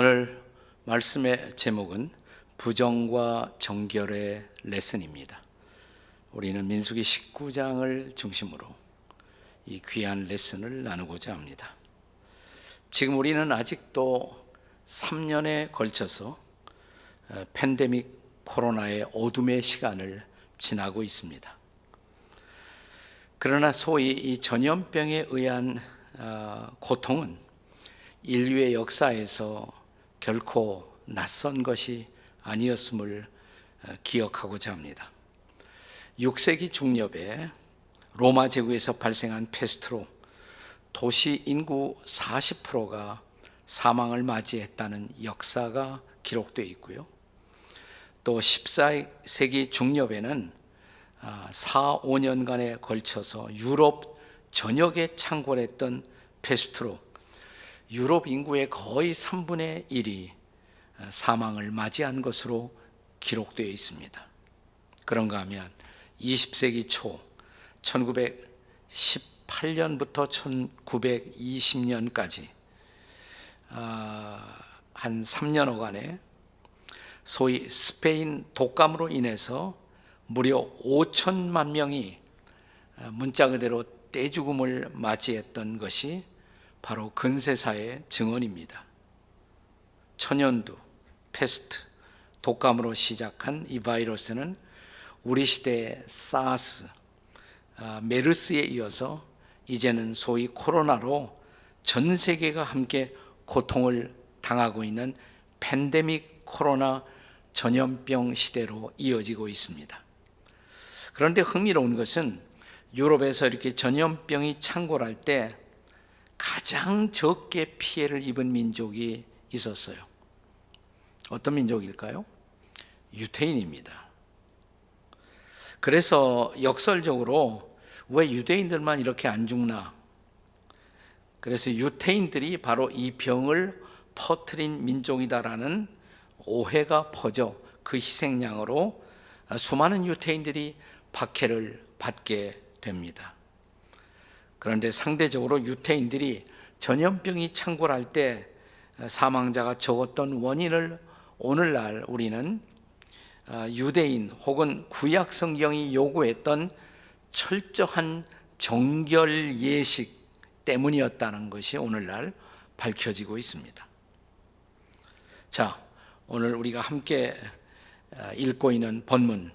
오늘 말씀의 제목은 부정과 정결의 레슨입니다. 우리는 민수기 19장을 중심으로 이 귀한 레슨을 나누고자 합니다. 지금 우리는 아직도 3년에 걸쳐서 팬데믹 코로나의 어둠의 시간을 지나고 있습니다. 그러나 소위 이 전염병에 의한 고통은 인류의 역사에서 결코 낯선 것이 아니었음을 기억하고자 합니다. 6세기 중엽에 로마 제국에서 발생한 페스트로 도시 인구 40%가 사망을 맞이했다는 역사가 기록되어 있고요. 또 14세기 중엽에는 4, 5년간에 걸쳐서 유럽 전역에 창궐했던 페스트로 유럽 인구의 거의 3분의 1이 사망을 맞이한 것으로 기록되어 있습니다. 그런가 하면 20세기 초 1918년부터 1920년까지 한 3년여간에 소위 스페인 독감으로 인해서 무려 5천만 명이 문자 그대로 떼죽음을 맞이했던 것이 바로 근세사의 증언입니다. 천연두, 페스트, 독감으로 시작한 이 바이러스는 우리 시대의 사스, 메르스에 이어서 이제는 소위 코로나로 전 세계가 함께 고통을 당하고 있는 팬데믹 코로나 전염병 시대로 이어지고 있습니다. 그런데 흥미로운 것은 유럽에서 이렇게 전염병이 창궐할 때 가장 적게 피해를 입은 민족이 있었어요. 어떤 민족일까요? 유대인입니다. 그래서 역설적으로 왜 유대인들만 이렇게 안 죽나? 그래서 유대인들이 바로 이 병을 퍼뜨린 민족이다라는 오해가 퍼져 그 희생양으로 수많은 유대인들이 박해를 받게 됩니다. 그런데 상대적으로 유대인들이 전염병이 창궐할 때 사망자가 적었던 원인을 오늘날 우리는 유대인 혹은 구약 성경이 요구했던 철저한 정결 예식 때문이었다는 것이 오늘날 밝혀지고 있습니다. 자, 오늘 우리가 함께 읽고 있는 본문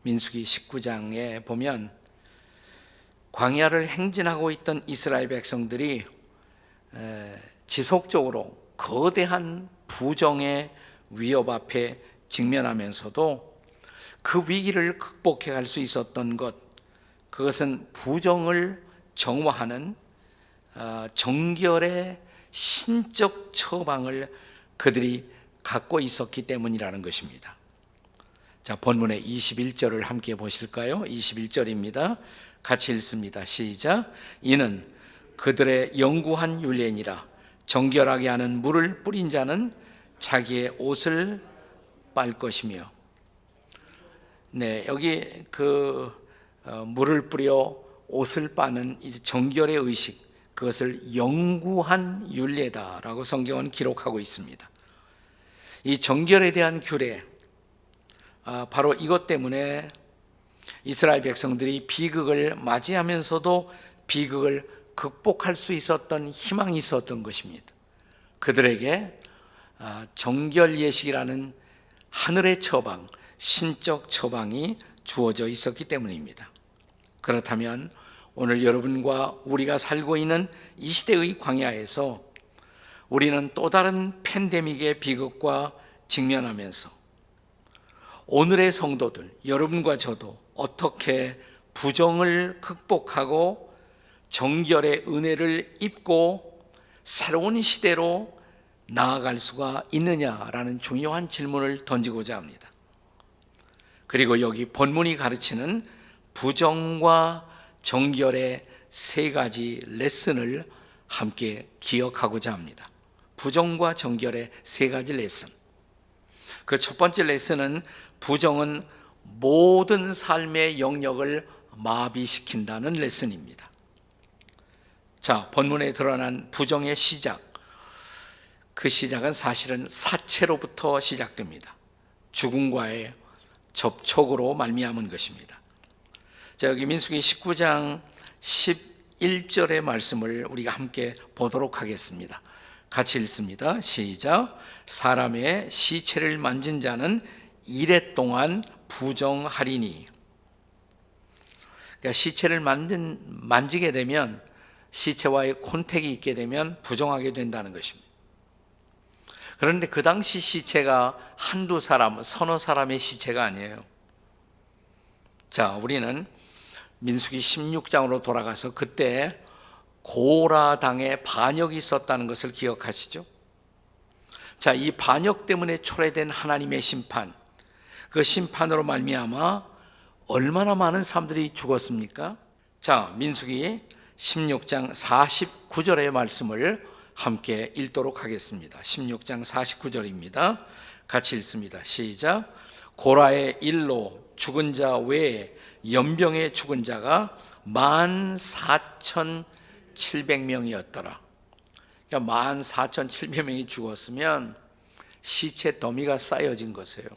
민수기 19장에 보면 광야를 행진하고 있던 이스라엘 백성들이 지속적으로 거대한 부정의 위협 앞에 직면하면서도 그 위기를 극복해 갈 수 있었던 것, 그것은 부정을 정화하는 정결의 신적 처방을 그들이 갖고 있었기 때문이라는 것입니다. 자, 본문의 21절을 함께 보실까요? 21절입니다. 같이 읽습니다. 시작. 이는 그들의 영구한 율례니라. 정결하게 하는 물을 뿌린 자는 자기의 옷을 빨 것이며. 네, 여기 물을 뿌려 옷을 빠는 이 정결의 의식, 그것을 영구한 율례다라고 성경은 기록하고 있습니다. 이 정결에 대한 규례, 바로 이것 때문에 이스라엘 백성들이 비극을 맞이하면서도 비극을 극복할 수 있었던 희망이 있었던 것입니다. 그들에게 정결 예식이라는 하늘의 처방, 신적 처방이 주어져 있었기 때문입니다. 그렇다면 오늘 여러분과 우리가 살고 있는 이 시대의 광야에서 우리는 또 다른 팬데믹의 비극과 직면하면서 오늘의 성도들, 여러분과 저도 어떻게 부정을 극복하고 정결의 은혜를 입고 새로운 시대로 나아갈 수가 있느냐라는 중요한 질문을 던지고자 합니다. 그리고 여기 본문이 가르치는 부정과 정결의 세 가지 레슨을 함께 기억하고자 합니다. 부정과 정결의 세 가지 레슨. 그 첫 번째 레슨은 부정은 모든 삶의 영역을 마비시킨다는 레슨입니다. 자, 본문에 드러난 부정의 시작, 그 시작은 사실은 사체로부터 시작됩니다. 죽음과의 접촉으로 말미암은 것입니다. 자, 여기 민수기 19장 11절의 말씀을 우리가 함께 보도록 하겠습니다. 같이 읽습니다. 시작. 사람의 시체를 만진 자는 이레 동안 부정하리니. 그러니까 시체를 만지게 되면, 시체와의 콘택이 있게 되면 부정하게 된다는 것입니다. 그런데 그 당시 시체가 한두 사람, 서너 사람의 시체가 아니에요. 자, 우리는 민수기 16장으로 돌아가서 그때 고라당에 반역이 있었다는 것을 기억하시죠? 자, 이 반역 때문에 초래된 하나님의 심판, 그 심판으로 말미암아 얼마나 많은 사람들이 죽었습니까? 자, 민수기 16장 49절의 말씀을 함께 읽도록 하겠습니다. 16장 49절입니다. 같이 읽습니다. 시작. 고라의 일로 죽은 자 외에 연병에 죽은 자가 14,700명이었더라. 그러니까 14,700명이 죽었으면 시체 더미가 쌓여진 것이에요.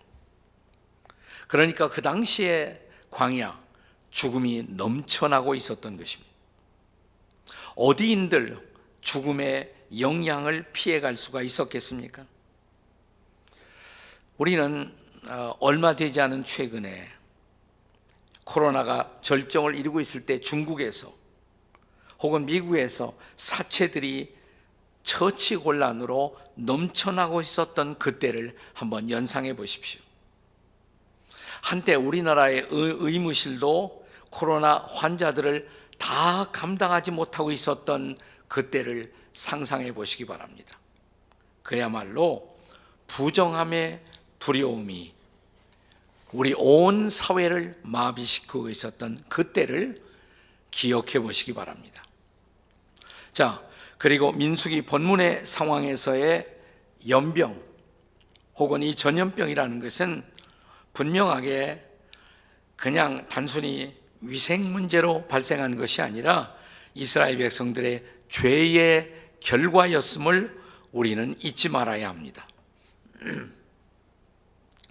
그러니까 그 당시에 광야, 죽음이 넘쳐나고 있었던 것입니다. 어디인들 죽음의 영향을 피해갈 수가 있었겠습니까? 우리는 얼마 되지 않은 최근에 코로나가 절정을 이루고 있을 때 중국에서 혹은 미국에서 사체들이 처치곤란으로 넘쳐나고 있었던 그때를 한번 연상해 보십시오. 한때 우리나라의 의무실도 코로나 환자들을 다 감당하지 못하고 있었던 그때를 상상해 보시기 바랍니다. 그야말로 부정함의 두려움이 우리 온 사회를 마비시키고 있었던 그때를 기억해 보시기 바랍니다. 자, 그리고 민수기 본문의 상황에서의 연병 혹은 이 전염병이라는 것은 분명하게 그냥 단순히 위생 문제로 발생한 것이 아니라 이스라엘 백성들의 죄의 결과였음을 우리는 잊지 말아야 합니다.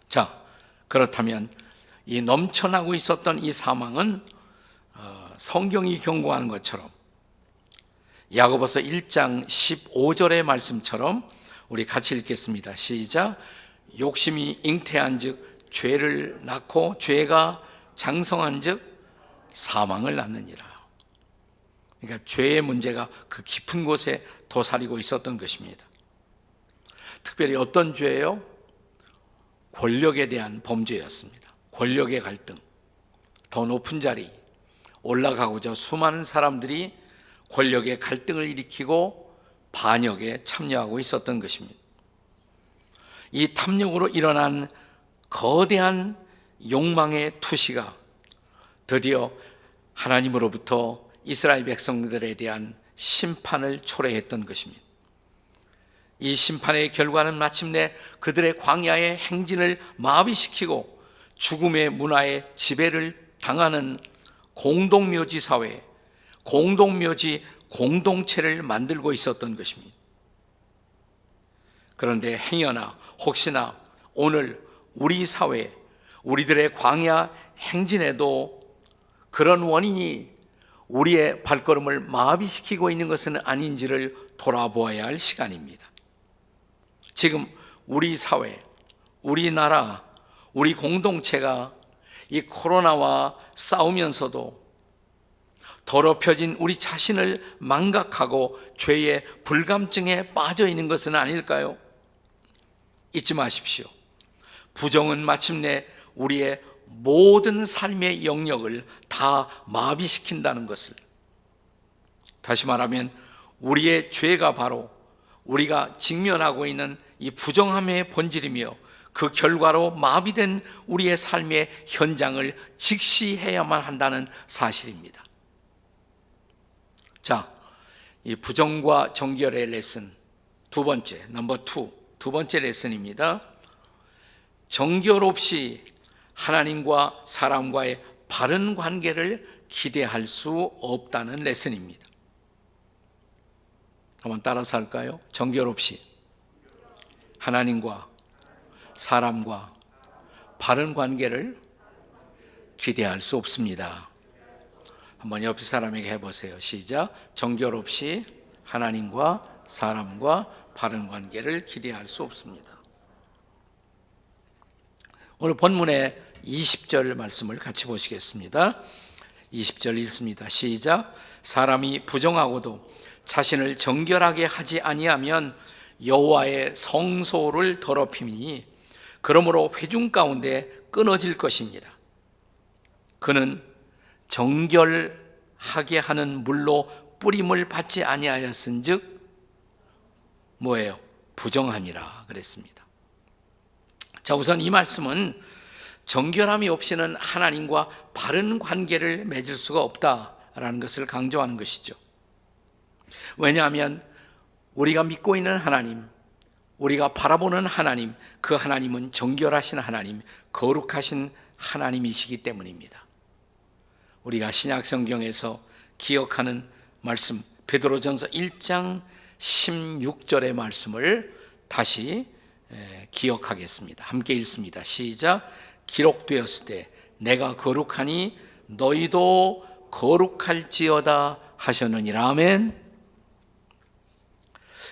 자, 그렇다면 이 넘쳐나고 있었던 이 사망은 성경이 경고하는 것처럼 야고보서 1장 15절의 말씀처럼 우리 같이 읽겠습니다. 시작. 욕심이 잉태한 즉 죄를 낳고 죄가 장성한 즉 사망을 낳느니라. 그러니까 죄의 문제가 그 깊은 곳에 도사리고 있었던 것입니다. 특별히 어떤 죄예요? 권력에 대한 범죄였습니다. 권력의 갈등, 더 높은 자리 올라가고자 수많은 사람들이 권력의 갈등을 일으키고 반역에 참여하고 있었던 것입니다. 이 탐욕으로 일어난 거대한 욕망의 투시가 드디어 하나님으로부터 이스라엘 백성들에 대한 심판을 초래했던 것입니다. 이 심판의 결과는 마침내 그들의 광야의 행진을 마비시키고 죽음의 문화의 지배를 당하는 공동묘지 사회, 공동묘지 공동체를 만들고 있었던 것입니다. 그런데 행여나 혹시나 오늘 우리 사회, 우리들의 광야 행진에도 그런 원인이 우리의 발걸음을 마비시키고 있는 것은 아닌지를 돌아보아야 할 시간입니다. 지금 우리 사회, 우리나라, 우리 공동체가 이 코로나와 싸우면서도 더럽혀진 우리 자신을 망각하고 죄의 불감증에 빠져 있는 것은 아닐까요? 잊지 마십시오. 부정은 마침내 우리의 모든 삶의 영역을 다 마비시킨다는 것을. 다시 말하면 우리의 죄가 바로 우리가 직면하고 있는 이 부정함의 본질이며 그 결과로 마비된 우리의 삶의 현장을 직시해야만 한다는 사실입니다. 자, 이 부정과 정결의 레슨 두 번째, 넘버 2, 두 번째 레슨입니다. 정결 없이 하나님과 사람과의 바른 관계를 기대할 수 없다는 레슨입니다. 한번 따라서 할까요? 정결 없이 하나님과 사람과 바른 관계를 기대할 수 없습니다. 한번 옆 사람에게 해보세요. 시작. 정결 없이 하나님과 사람과 바른 관계를 기대할 수 없습니다. 오늘 본문의 20절 말씀을 같이 보시겠습니다. 20절 읽습니다. 시작. 사람이 부정하고도 자신을 정결하게 하지 아니하면 여호와의 성소를 더럽히니 그러므로 회중 가운데 끊어질 것이니라. 그는 정결하게 하는 물로 뿌림을 받지 아니하였은즉 뭐예요? 부정하니라 그랬습니다. 자, 우선 이 말씀은 정결함이 없이는 하나님과 바른 관계를 맺을 수가 없다라는 것을 강조하는 것이죠. 왜냐하면 우리가 믿고 있는 하나님, 우리가 바라보는 하나님, 그 하나님은 정결하신 하나님, 거룩하신 하나님이시기 때문입니다. 우리가 신약 성경에서 기억하는 말씀, 베드로전서 1장 16절의 말씀을 다시 기억하겠습니다. 함께 읽습니다. 시작. 기록되었을 때 내가 거룩하니 너희도 거룩할지어다 하셨느니라. 아멘.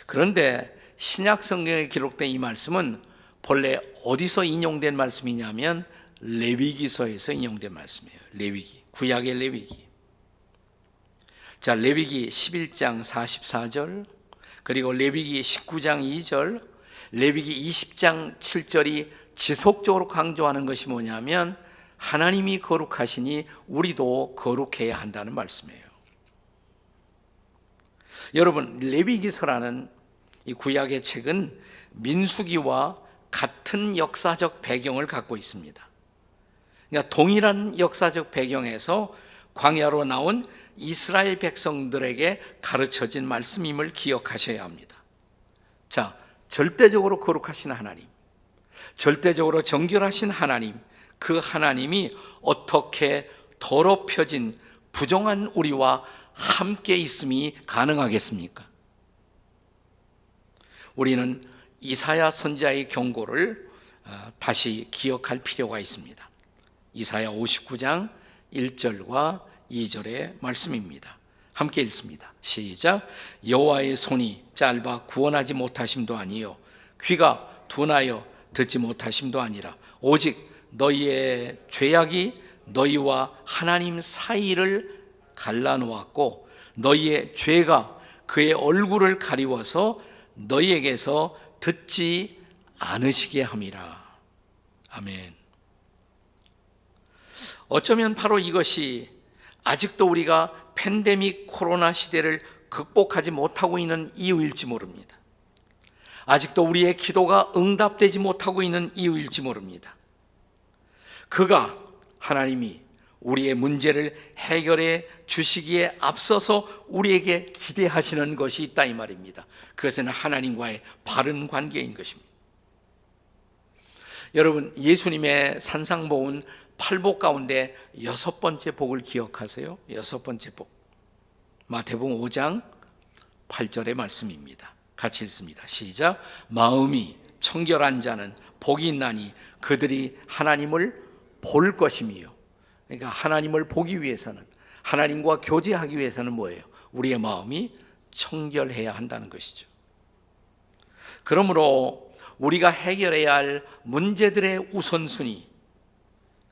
그런데 신약 성경에 기록된 이 말씀은 본래 어디서 인용된 말씀이냐면 레위기서에서 인용된 말씀이에요. 레위기, 구약의 레위기. 자, 레위기 11장 44절, 그리고 레위기 19장 2절, 레위기 20장 7절이 지속적으로 강조하는 것이 뭐냐면 하나님이 거룩하시니 우리도 거룩해야 한다는 말씀이에요. 여러분, 레위기서라는 이 구약의 책은 민수기와 같은 역사적 배경을 갖고 있습니다. 그러니까 동일한 역사적 배경에서 광야로 나온 이스라엘 백성들에게 가르쳐진 말씀임을 기억하셔야 합니다. 자, 절대적으로 거룩하신 하나님, 절대적으로 정결하신 하나님, 그 하나님이 어떻게 더럽혀진 부정한 우리와 함께 있음이 가능하겠습니까? 우리는 이사야 선지자의 경고를 다시 기억할 필요가 있습니다. 이사야 59장 1절과 2절의 말씀입니다. 함께 읽습니다. 시작. 여호와의 손이 짧아 구원하지 못하심도 아니요 귀가 둔하여 듣지 못하심도 아니라 오직 너희의 죄악이 너희와 하나님 사이를 갈라놓았고 너희의 죄가 그의 얼굴을 가리워서 너희에게서 듣지 않으시게 함이라. 아멘. 어쩌면 바로 이것이 아직도 우리가 팬데믹 코로나 시대를 극복하지 못하고 있는 이유일지 모릅니다. 아직도 우리의 기도가 응답되지 못하고 있는 이유일지 모릅니다. 그가 하나님이 우리의 문제를 해결해 주시기에 앞서서 우리에게 기대하시는 것이 있다 이 말입니다. 그것은 하나님과의 바른 관계인 것입니다. 여러분, 예수님의 산상보훈 8복 가운데 6번째 복을 기억하세요? 6번째 복, 마태복음 5장 8절의 말씀입니다. 같이 읽습니다. 시작. 마음이 청결한 자는 복이 있나니 그들이 하나님을 볼 것이며. 그러니까 하나님을 보기 위해서는, 하나님과 교제하기 위해서는 뭐예요? 우리의 마음이 청결해야 한다는 것이죠. 그러므로 우리가 해결해야 할 문제들의 우선순위,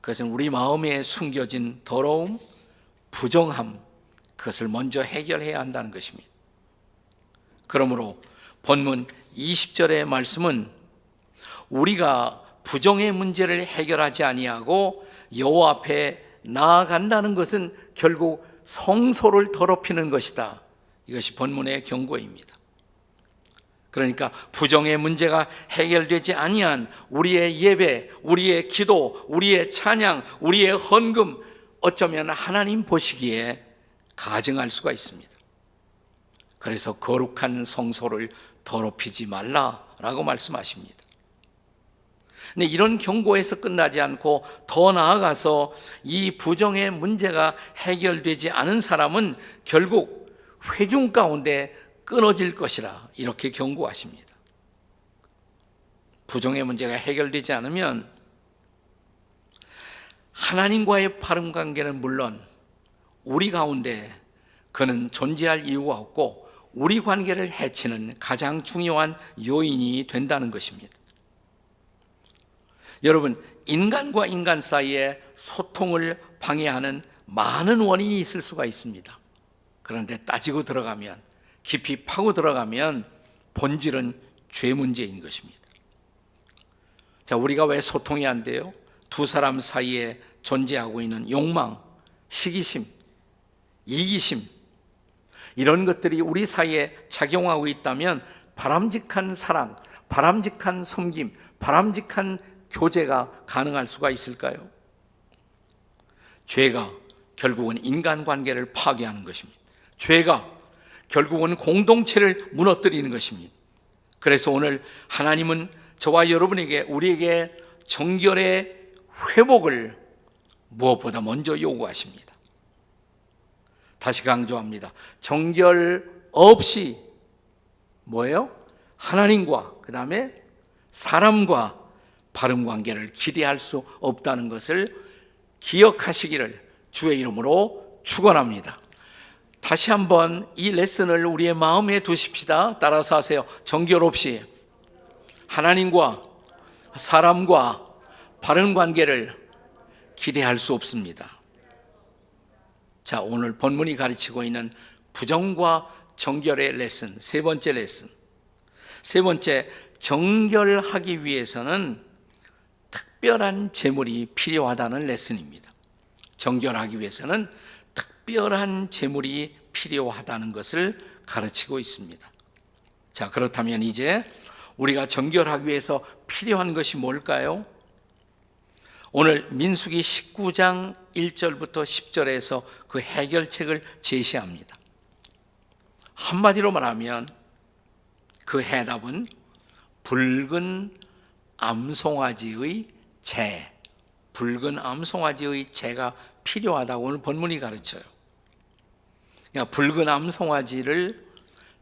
그것은 우리 마음에 숨겨진 더러움, 부정함, 그것을 먼저 해결해야 한다는 것입니다. 그러므로 본문 20절의 말씀은 우리가 부정의 문제를 해결하지 아니하고 여호와 앞에 나아간다는 것은 결국 성소를 더럽히는 것이다. 이것이 본문의 경고입니다. 그러니까 부정의 문제가 해결되지 아니한 우리의 예배, 우리의 기도, 우리의 찬양, 우리의 헌금, 어쩌면 하나님 보시기에 가증할 수가 있습니다. 그래서 거룩한 성소를 더럽히지 말라라고 말씀하십니다. 근데 이런 경고에서 끝나지 않고 더 나아가서 이 부정의 문제가 해결되지 않은 사람은 결국 회중 가운데 끊어질 것이라 이렇게 경고하십니다. 부정의 문제가 해결되지 않으면 하나님과의 바른 관계는 물론 우리 가운데 그는 존재할 이유가 없고 우리 관계를 해치는 가장 중요한 요인이 된다는 것입니다. 여러분, 인간과 인간 사이에 소통을 방해하는 많은 원인이 있을 수가 있습니다. 그런데 따지고 들어가면, 깊이 파고 들어가면 본질은 죄 문제인 것입니다. 자, 우리가 왜 소통이 안 돼요? 두 사람 사이에 존재하고 있는 욕망, 시기심, 이기심, 이런 것들이 우리 사이에 작용하고 있다면 바람직한 사랑, 바람직한 섬김, 바람직한 교제가 가능할 수가 있을까요? 죄가 결국은 인간관계를 파괴하는 것입니다. 죄가 결국은 공동체를 무너뜨리는 것입니다. 그래서 오늘 하나님은 저와 여러분에게, 우리에게 정결의 회복을 무엇보다 먼저 요구하십니다. 다시 강조합니다. 정결 없이 뭐예요? 하나님과 그 다음에 사람과 바른 관계를 기대할 수 없다는 것을 기억하시기를 주의 이름으로 축원합니다. 다시 한번 이 레슨을 우리의 마음에 두십시다. 따라서 하세요. 정결 없이 하나님과 사람과 바른 관계를 기대할 수 없습니다. 자, 오늘 본문이 가르치고 있는 부정과 정결의 레슨, 세 번째 레슨. 세 번째, 정결하기 위해서는 특별한 제물이 필요하다는 레슨입니다. 정결하기 위해서는 특별한 제물이 필요하다는 것을 가르치고 있습니다. 자, 그렇다면 이제 우리가 정결하기 위해서 필요한 것이 뭘까요? 오늘 민수기 19장 1절부터 10절에서 그 해결책을 제시합니다. 한마디로 말하면 그 해답은 붉은 암송아지의 재, 붉은 암송아지의 재가 필요하다고 오늘 본문이 가르쳐요. 그러니까 붉은 암송아지를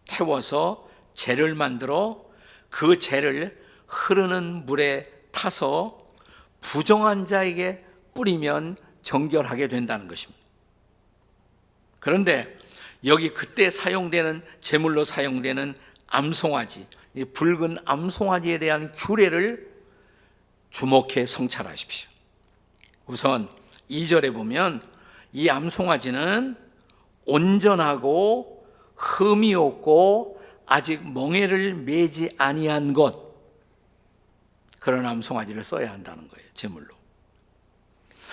태워서 재를 만들어 그 재를 흐르는 물에 타서 부정한 자에게 뿌리면 정결하게 된다는 것입니다. 그런데 여기 그때 사용되는 제물로 사용되는 암송아지, 이 붉은 암송아지에 대한 규례를 주목해 성찰하십시오. 우선 2절에 보면 이 암송아지는 온전하고 흠이 없고 아직 멍에를 매지 아니한 것, 그런 암송아지를 써야 한다는 거예요, 제물로.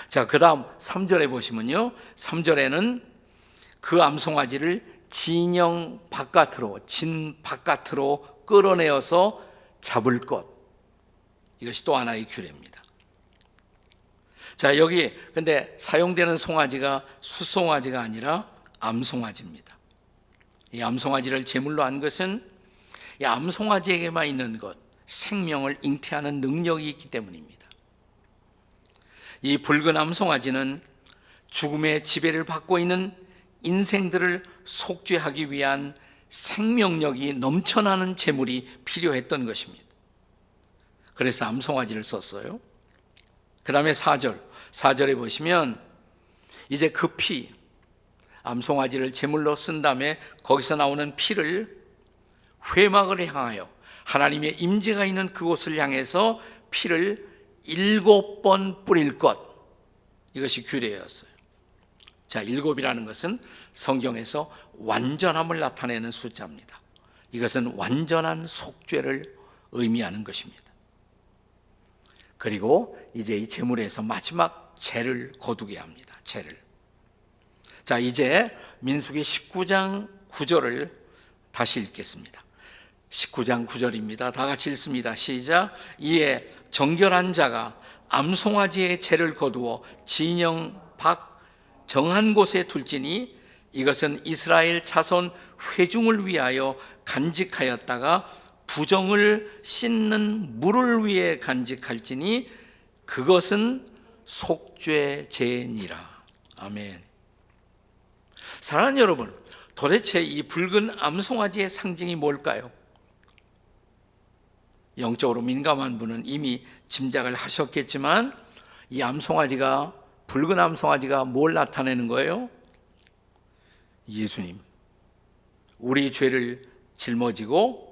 자, 그 다음 3절에 보시면요, 3절에는 그 암송아지를 진영 바깥으로, 진 바깥으로 끌어내어서 잡을 것, 이것이 또 하나의 규례입니다. 자, 여기 근데 사용되는 송아지가 숫송아지가 아니라 암송아지입니다. 이 암송아지를 제물로 한 것은 이 암송아지에게만 있는 것, 생명을 잉태하는 능력이 있기 때문입니다. 이 붉은 암송아지는 죽음의 지배를 받고 있는 인생들을 속죄하기 위한 생명력이 넘쳐나는 제물이 필요했던 것입니다. 그래서 암송아지를 썼어요. 그 다음에 4절에 보시면 이제 그 피, 암송아지를 제물로 쓴 다음에 거기서 나오는 피를 회막을 향하여 하나님의 임재가 있는 그곳을 향해서 피를 7번 뿌릴 것, 이것이 규례였어요. 자, 7이라는 것은 성경에서 완전함을 나타내는 숫자입니다. 이것은 완전한 속죄를 의미하는 것입니다. 그리고 이제 이 제물에서 마지막 제를 거두게 합니다. 제를. 자, 이제 민수기 19장 9절을 다시 읽겠습니다. 19장 9절입니다. 다 같이 읽습니다. 시작. 이에 정결한 자가 암송아지의 제를 거두어 진영 밖 정한 곳에 둘지니 이것은 이스라엘 자손 회중을 위하여 간직하였다가 부정을 씻는 물을 위해 간직할지니 그것은 속죄제니라. 아멘. 사랑하는 여러분, 도대체 이 붉은 암송아지의 상징이 뭘까요? 영적으로 민감한 분은 이미 짐작을 하셨겠지만 이 암송아지가, 붉은 암송아지가 뭘 나타내는 거예요? 예수님, 우리 죄를 짊어지고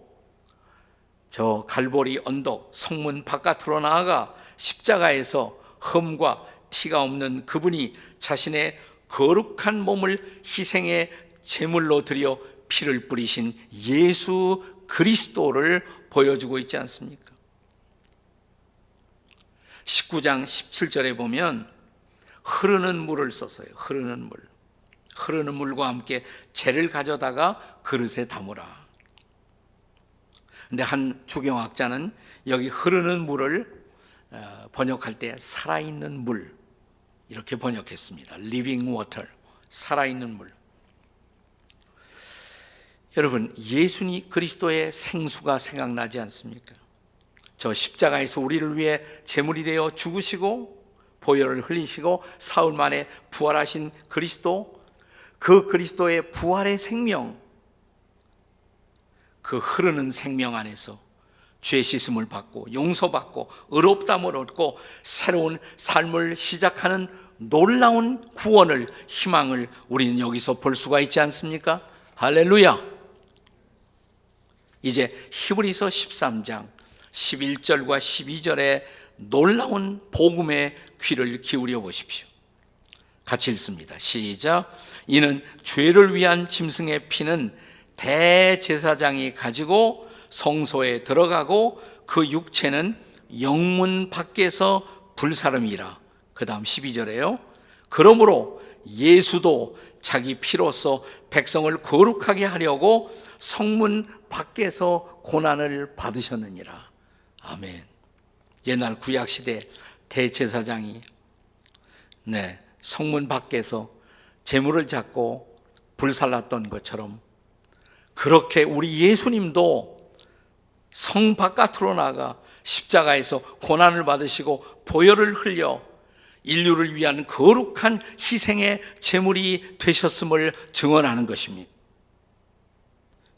저 갈보리 언덕 성문 바깥으로 나아가 십자가에서 흠과 티가 없는 그분이 자신의 거룩한 몸을 희생의 제물로 드려 피를 뿌리신 예수 그리스도를 보여주고 있지 않습니까? 19장 17절에 보면 흐르는 물을 썼어요. 흐르는 물. 흐르는 물과 함께 재를 가져다가 그릇에 담으라. 근데 한 주경학자는 여기 흐르는 물을 번역할 때 살아있는 물 이렇게 번역했습니다. living water, 살아있는 물. 여러분, 예수님 그리스도의 생수가 생각나지 않습니까? 저 십자가에서 우리를 위해 제물이 되어 죽으시고 보혈을 흘리시고 사흘 만에 부활하신 그리스도, 그 그리스도의 부활의 생명, 그 흐르는 생명 안에서 죄 씻음을 받고 용서받고 의롭다함을 얻고 새로운 삶을 시작하는 놀라운 구원을, 희망을 우리는 여기서 볼 수가 있지 않습니까? 할렐루야! 이제 히브리서 13장 11절과 12절에 놀라운 복음의 귀를 기울여 보십시오. 같이 읽습니다. 시작. 이는 죄를 위한 짐승의 피는 대제사장이 가지고 성소에 들어가고 그 육체는 영문 밖에서 불사름이라. 그 다음 12절에요. 그러므로 예수도 자기 피로써 백성을 거룩하게 하려고 성문 밖에서 고난을 받으셨느니라. 아멘. 옛날 구약시대 대제사장이 성문 밖에서 제물을 잡고 불살랐던 것처럼 그렇게 우리 예수님도 성 바깥으로 나가 십자가에서 고난을 받으시고 보혈을 흘려 인류를 위한 거룩한 희생의 제물이 되셨음을 증언하는 것입니다.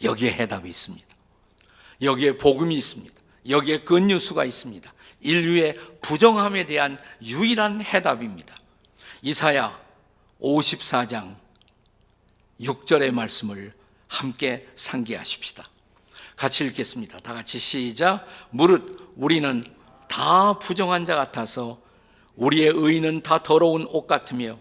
여기에 해답이 있습니다. 여기에 복음이 있습니다. 여기에 굿뉴스가 있습니다. 인류의 부정함에 대한 유일한 해답입니다. 이사야 54장 6절의 말씀을 함께 상기하십시다. 같이 읽겠습니다. 다 같이 시작. 무릇 우리는 다 부정한 자 같아서 우리의 의는 다 더러운 옷 같으며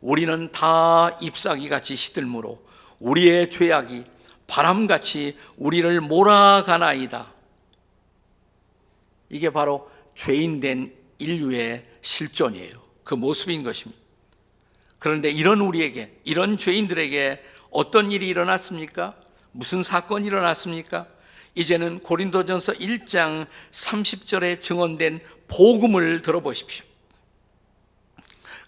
우리는 다 잎사귀같이 시들므로 우리의 죄악이 바람같이 우리를 몰아가나이다. 이게 바로 죄인된 인류의 실존이에요. 그 모습인 것입니다. 그런데 이런 우리에게, 이런 죄인들에게 어떤 일이 일어났습니까? 무슨 사건이 일어났습니까? 이제는 고린도전서 1장 30절에 증언된 복음을 들어보십시오.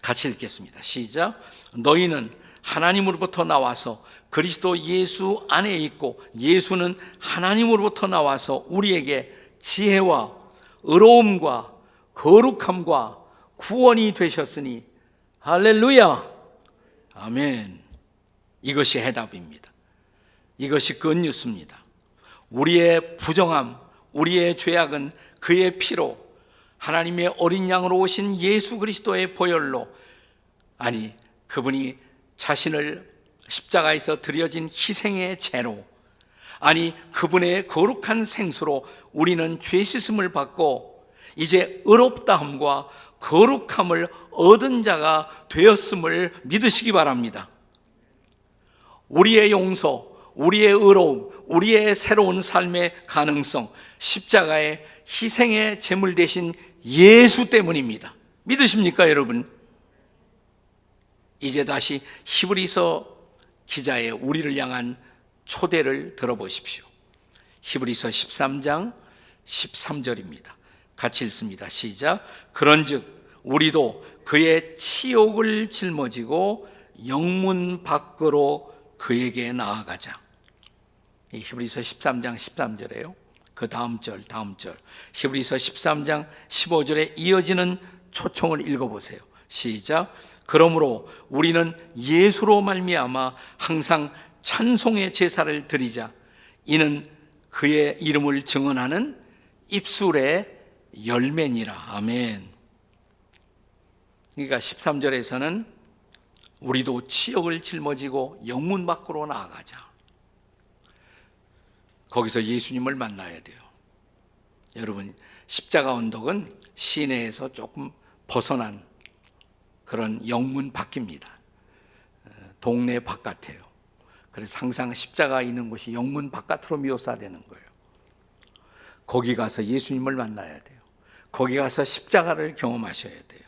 같이 읽겠습니다. 시작. 너희는 하나님으로부터 나와서 그리스도 예수 안에 있고 예수는 하나님으로부터 나와서 우리에게 지혜와 의로움과 거룩함과 구원이 되셨으니 할렐루야. 아멘. 이것이 해답입니다. 이것이 굿뉴스입니다. 우리의 부정함, 우리의 죄악은 그의 피로, 하나님의 어린 양으로 오신 예수 그리스도의 보혈로, 아니 그분이 자신을 십자가에서 드려진 희생의 제로, 아니 그분의 거룩한 생수로 우리는 죄 씻음을 받고 이제 의롭다함과 거룩함을 얻은 자가 되었음을 믿으시기 바랍니다. 우리의 용서, 우리의 의로움, 우리의 새로운 삶의 가능성, 십자가의 희생의 제물 되신 예수 때문입니다. 믿으십니까, 여러분? 이제 다시 히브리서 기자의 우리를 향한 초대를 들어보십시오. 히브리서 13장 13절입니다. 같이 읽습니다. 시작. 그런즉 우리도 그의 치욕을 짊어지고 영문 밖으로 그에게 나아가자. 히브리서 13장 13절이에요. 그 다음 절. 히브리서 13장 15절에 이어지는 초청을 읽어보세요. 시작. 그러므로 우리는 예수로 말미암아 항상 찬송의 제사를 드리자. 이는 그의 이름을 증언하는 입술의 열매니라. 아멘. 그러니까 13절에서는 우리도 치욕을 짊어지고 영문 밖으로 나아가자. 거기서 예수님을 만나야 돼요. 여러분, 십자가 언덕은 시내에서 조금 벗어난 그런 영문 밖입니다. 동네 바깥이에요. 그래서 항상 십자가 있는 곳이 영문 바깥으로 묘사되는 거예요. 거기 가서 예수님을 만나야 돼요. 거기 가서 십자가를 경험하셔야 돼요.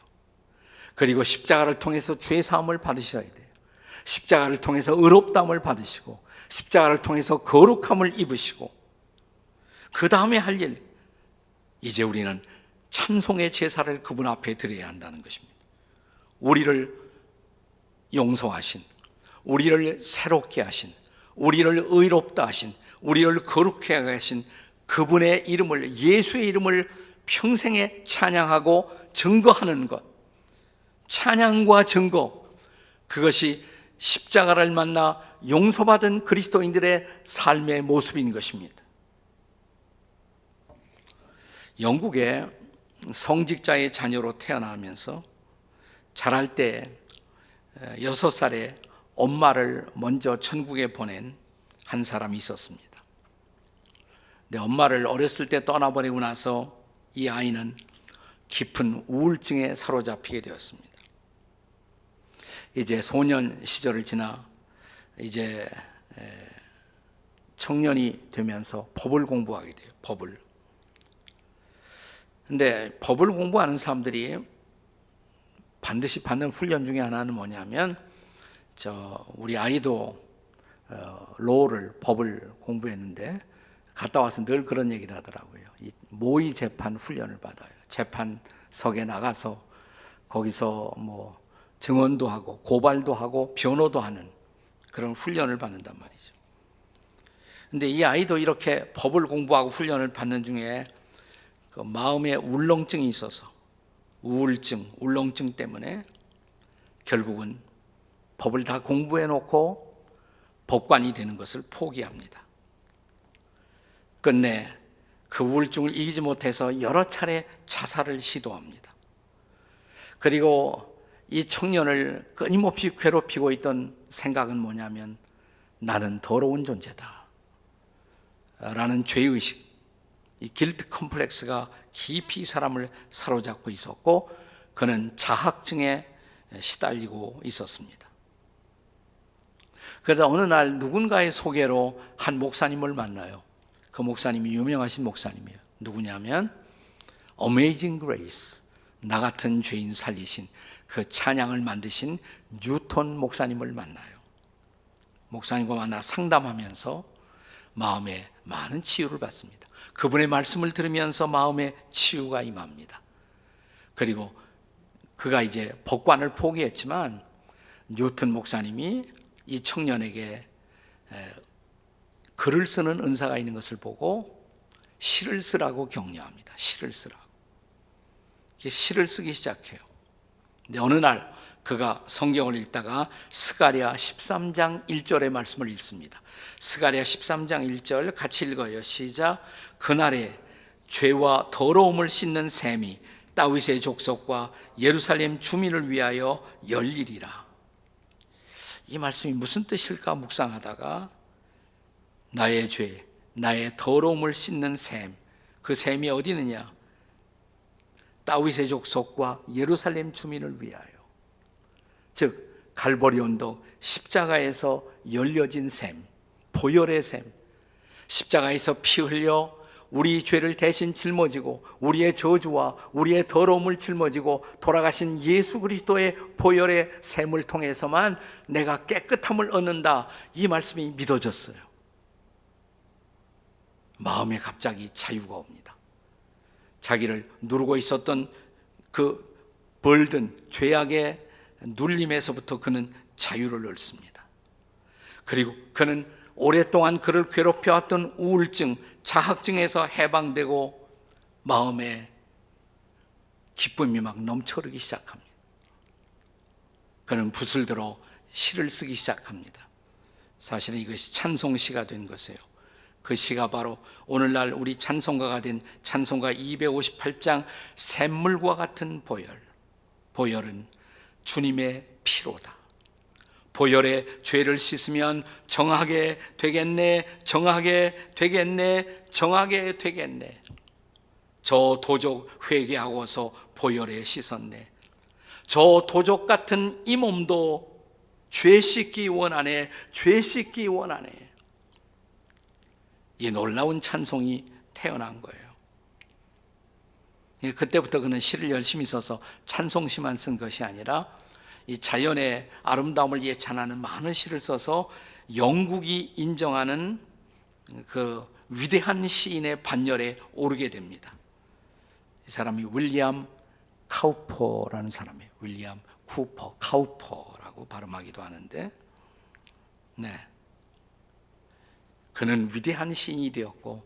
그리고 십자가를 통해서 죄 사함을 받으셔야 돼요. 십자가를 통해서 의롭다함을 받으시고 십자가를 통해서 거룩함을 입으시고 그 다음에 할 일, 이제 우리는 찬송의 제사를 그분 앞에 드려야 한다는 것입니다. 우리를 용서하신, 우리를 새롭게 하신, 우리를 의롭다 하신, 우리를 거룩해 하신 그분의 이름을, 예수의 이름을 평생에 찬양하고 증거하는 것, 찬양과 증거, 그것이 십자가를 만나 용서받은 그리스도인들의 삶의 모습인 것입니다. 영국의 성직자의 자녀로 태어나면서 자랄 때 6살에 엄마를 먼저 천국에 보낸 한 사람이 있었습니다. 근데 엄마를 어렸을 때 떠나보내고 나서 이 아이는 깊은 우울증에 사로잡히게 되었습니다. 이제 소년 시절을 지나 이제 청년이 되면서 법을 공부하게 돼요. 법을. 근데 법을 공부하는 사람들이 반드시 받는 훈련 중에 하나는 뭐냐면, 우리 아이도 로를, 법을 공부했는데 갔다 와서 늘 그런 얘기를 하더라고요. 이 모의 재판 훈련을 받아요. 재판석에 나가서 거기서 뭐 증언도 하고 고발도 하고 변호도 하는 그런 훈련을 받는단 말이죠. 근데 이 아이도 이렇게 법을 공부하고 훈련을 받는 중에 그 마음에 울렁증이 있어서 우울증, 울렁증 때문에 결국은 법을 다 공부해 놓고 법관이 되는 것을 포기합니다. 끝내 그 우울증을 이기지 못해서 여러 차례 자살을 시도합니다. 그리고 이 청년을 끊임없이 괴롭히고 있던 생각은 뭐냐면, 나는 더러운 존재다 라는 죄의식, 이 길트 컴플렉스가 깊이 사람을 사로잡고 있었고, 그는 자학증에 시달리고 있었습니다. 그러다 어느 날 누군가의 소개로 한 목사님을 만나요. 그 목사님이 유명하신 목사님이에요. 누구냐면 Amazing Grace, 나 같은 죄인 살리신 그 찬양을 만드신 뉴턴 목사님을 만나요. 목사님과 만나 상담하면서 마음에 많은 치유를 받습니다. 그분의 말씀을 들으면서 마음에 치유가 임합니다. 그리고 그가 이제 법관을 포기했지만 뉴턴 목사님이 이 청년에게 글을 쓰는 은사가 있는 것을 보고 시를 쓰라고 격려합니다. 시를 쓰라고. 시를 쓰기 시작해요. 근데 어느 날 그가 성경을 읽다가 스가랴 13장 1절의 말씀을 읽습니다. 스가랴 13장 1절 같이 읽어요. 시작. 그날에 죄와 더러움을 씻는 셈이 다윗의 족속과 예루살렘 주민을 위하여 열리리라. 이 말씀이 무슨 뜻일까 묵상하다가 나의 죄, 나의 더러움을 씻는 셈, 그 셈이 어디 있느냐? 다윗의 족속과 예루살렘 주민을 위하여. 즉 갈보리 언덕 십자가에서 열려진 셈, 보혈의 셈, 십자가에서 피 흘려 우리 죄를 대신 짊어지고 우리의 저주와 우리의 더러움을 짊어지고 돌아가신 예수 그리스도의 보혈의 셈을 통해서만 내가 깨끗함을 얻는다. 이 말씀이 믿어졌어요. 마음에 갑자기 자유가 옵니다. 자기를 누르고 있었던 그 벌든 죄악의 눌림에서부터 그는 자유를 얻습니다. 그리고 그는 오랫동안 그를 괴롭혀왔던 우울증, 자학증에서 해방되고 마음에 기쁨이 막 넘쳐흐르기 시작합니다. 그는 붓을 들어 시를 쓰기 시작합니다. 사실은 이것이 찬송시가 된 것이에요. 그 시가 바로 오늘날 우리 찬송가가 된 찬송가 258장 샘물과 같은 보혈. 보혈은 주님의 피로다. 보혈에 죄를 씻으면 정하게 되겠네, 정하게 되겠네, 정하게 되겠네. 저 도적 회개하고서 보혈에 씻었네. 저 도적 같은 이 몸도 죄 씻기 원하네, 죄 씻기 원하네. 이 놀라운 찬송이 태어난 거예요. 그때부터 그는 시를 열심히 써서 찬송시만 쓴 것이 아니라 이 자연의 아름다움을 예찬하는 많은 시를 써서 영국이 인정하는 그 위대한 시인의 반열에 오르게 됩니다. 이 사람이 윌리엄 카우퍼라는 사람이에요. 윌리엄 쿠퍼, 카우퍼라고 발음하기도 하는데, 네, 그는 위대한 시인이 되었고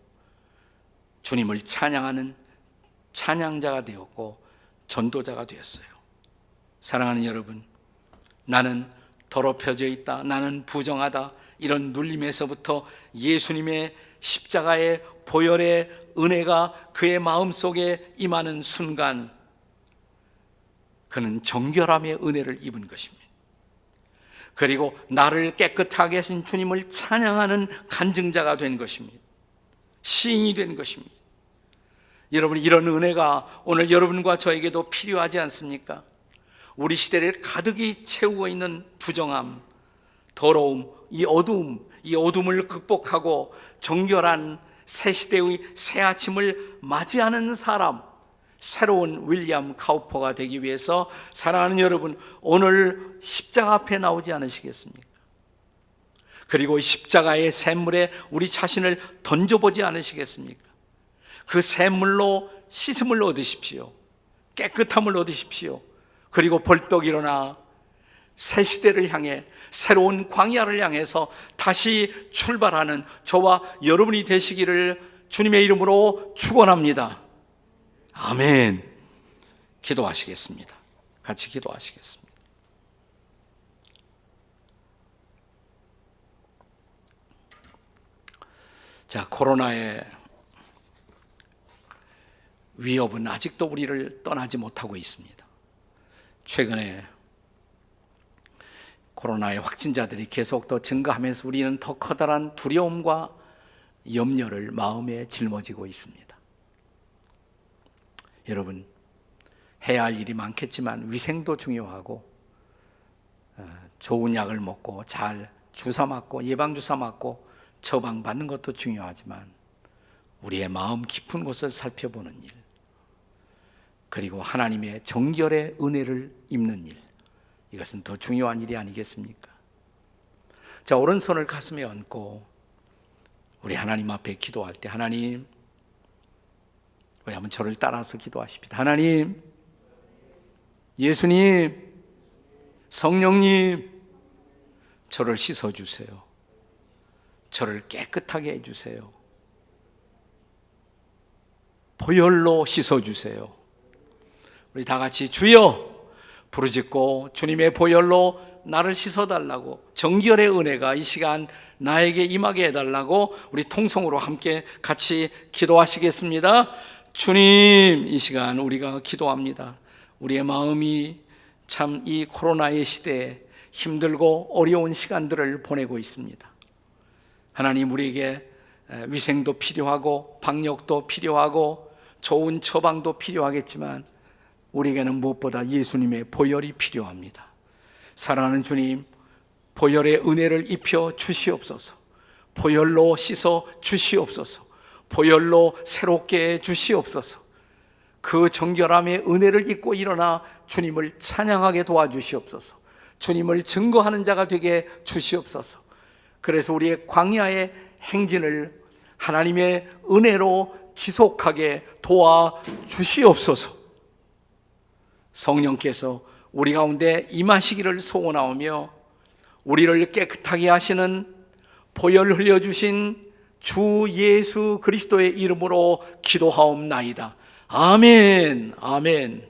주님을 찬양하는 찬양자가 되었고 전도자가 되었어요. 사랑하는 여러분, 나는 더럽혀져 있다, 나는 부정하다, 이런 눌림에서부터 예수님의 십자가의 보혈의 은혜가 그의 마음속에 임하는 순간 그는 정결함의 은혜를 입은 것입니다. 그리고 나를 깨끗하게 하신 주님을 찬양하는 간증자가 된 것입니다. 시인이 된 것입니다. 여러분, 이런 은혜가 오늘 여러분과 저에게도 필요하지 않습니까? 우리 시대를 가득히 채우고 있는 부정함, 더러움, 이 어둠을 극복하고 정결한 새 시대의 새 아침을 맞이하는 사람, 새로운 윌리엄 카우퍼가 되기 위해서 사랑하는 여러분, 오늘 십자가 앞에 나오지 않으시겠습니까? 그리고 십자가의 샘물에 우리 자신을 던져보지 않으시겠습니까? 그 샘물로 씻음을 얻으십시오. 깨끗함을 얻으십시오. 그리고 벌떡 일어나 새 시대를 향해, 새로운 광야를 향해서 다시 출발하는 저와 여러분이 되시기를 주님의 이름으로 축원합니다. 아멘. 기도하시겠습니다. 같이 기도하시겠습니다. 자, 코로나의 위협은 아직도 우리를 떠나지 못하고 있습니다. 최근에 코로나의 확진자들이 계속 더 증가하면서 우리는 더 커다란 두려움과 염려를 마음에 짊어지고 있습니다. 여러분, 해야 할 일이 많겠지만 위생도 중요하고 좋은 약을 먹고 잘 주사 맞고 예방주사 맞고 처방받는 것도 중요하지만 우리의 마음 깊은 곳을 살펴보는 일, 그리고 하나님의 정결의 은혜를 입는 일, 이것은 더 중요한 일이 아니겠습니까? 자, 오른손을 가슴에 얹고 우리 하나님 앞에 기도할 때, 하나님, 우리 한번 저를 따라서 기도하십시다. 하나님, 예수님, 성령님, 저를 씻어주세요. 저를 깨끗하게 해주세요. 보혈로 씻어주세요. 우리 다 같이 주여 부르짖고 주님의 보혈로 나를 씻어달라고, 정결의 은혜가 이 시간 나에게 임하게 해달라고 우리 통성으로 함께 같이 기도하시겠습니다. 주님, 이 시간 우리가 기도합니다. 우리의 마음이 참 이 코로나의 시대에 힘들고 어려운 시간들을 보내고 있습니다. 하나님, 우리에게 위생도 필요하고 방역도 필요하고 좋은 처방도 필요하겠지만 우리에게는 무엇보다 예수님의 보혈이 필요합니다. 사랑하는 주님, 보혈의 은혜를 입혀 주시옵소서. 보혈로 씻어 주시옵소서. 보혈로 새롭게 해 주시옵소서. 그 정결함의 은혜를 입고 일어나 주님을 찬양하게 도와주시옵소서. 주님을 증거하는 자가 되게 주시옵소서. 그래서 우리의 광야의 행진을 하나님의 은혜로 지속하게 도와주시옵소서. 성령께서 우리 가운데 임하시기를 소원하오며 우리를 깨끗하게 하시는 보혈 흘려주신 주 예수 그리스도의 이름으로 기도하옵나이다. 아멘. 아멘.